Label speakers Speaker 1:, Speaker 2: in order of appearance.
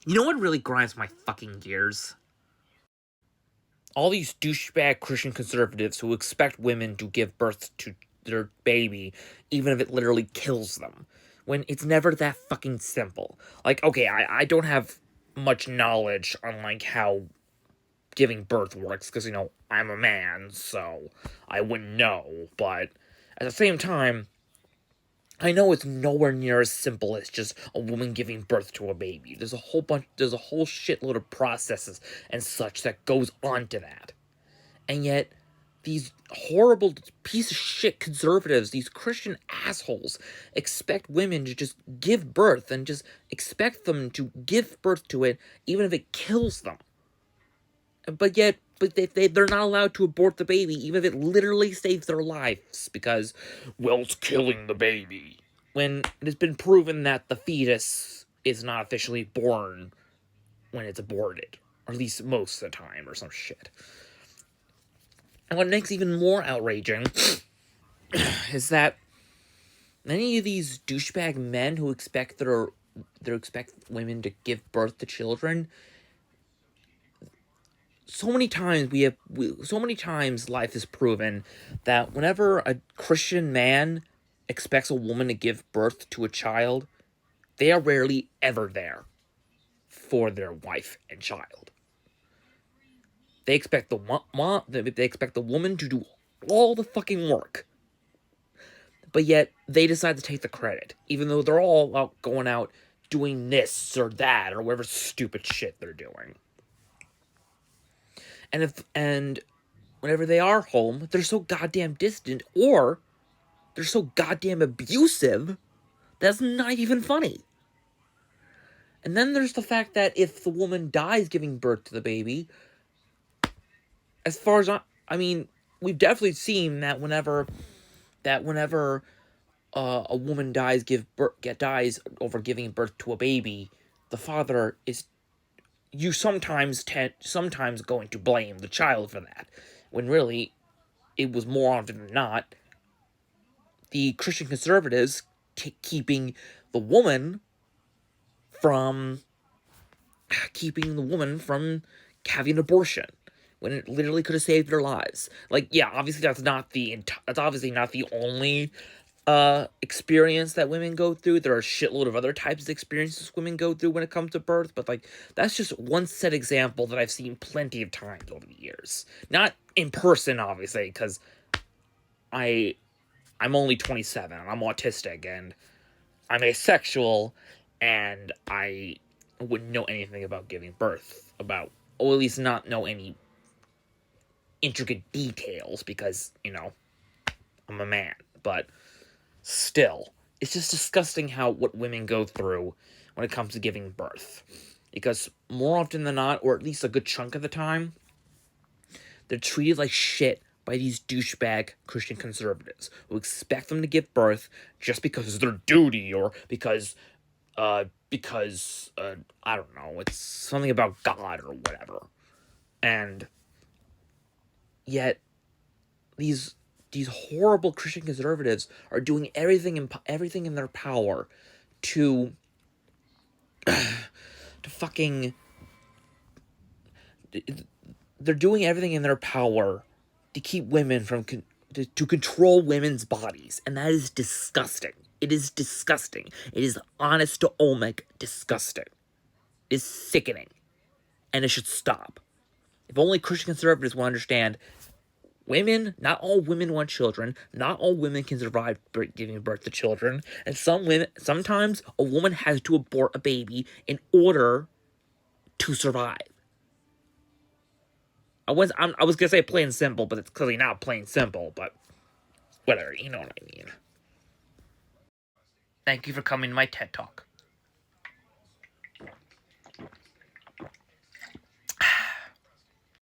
Speaker 1: You know what really grinds my fucking gears? All these douchebag Christian conservatives who expect women to give birth to their baby, even if it literally kills them. When it's never that fucking simple. Like, okay, I don't have much knowledge on, like, how giving birth works, because, I'm a man, so I wouldn't know, but at the same time, I know it's nowhere near as simple as just a woman giving birth to a baby. There's a whole shitload of processes and such that goes on to that. And yet, these horrible piece of shit conservatives, these Christian assholes, expect women to just give birth and just expect them to give birth to it, even if it kills them. But they're not allowed to abort the baby, even if it literally saves their lives, because, well, it's killing the baby. When it has been proven that the fetus is not officially born when it's aborted, or at least most of the time, or some shit. And what makes it even more outraging is that many of these douchebag men who expect women to give birth to children, so many times life has proven that whenever a Christian man expects a woman to give birth to a child, they are rarely ever there for their wife and child. They expect the woman to do all the fucking work, but yet they decide to take the credit, even though they're all going out doing this or that or whatever stupid shit they're doing. And whenever they are home, they're so goddamn distant, or they're so goddamn abusive, that's not even funny. And then there's the fact that if the woman dies giving birth to the baby, as far as I mean, we've definitely seen that whenever a woman dies over giving birth to a baby, the father is sometimes going to blame the child for that, when really it was more often than not the Christian conservatives keeping the woman from having an abortion, when it literally could have saved their lives. Like, yeah, obviously that's obviously not the only experience that women go through. There are a shitload of other types of experiences women go through when it comes to birth, but, like, that's just one set example that I've seen plenty of times over the years. Not in person, obviously, because I'm only 27, and I'm autistic, and I'm asexual, and I wouldn't know anything about giving birth, or at least not know any intricate details, because, I'm a man. But still, it's just disgusting what women go through when it comes to giving birth. Because more often than not, or at least a good chunk of the time, they're treated like shit by these douchebag Christian conservatives who expect them to give birth just because it's their duty, or because I don't know, it's something about God or whatever. And yet, these horrible Christian conservatives are doing everything in their power to fucking. They're doing everything in their power to keep women to control women's bodies, and that is disgusting. It is disgusting. It is honest to Olmec disgusting. It is sickening, and it should stop. If only Christian conservatives will understand, not all women want children. Not all women can survive giving birth to children. And sometimes a woman has to abort a baby in order to survive. I was gonna say plain and simple, but it's clearly not plain simple, but whatever, you know what I mean. Thank you for coming to my TED Talk.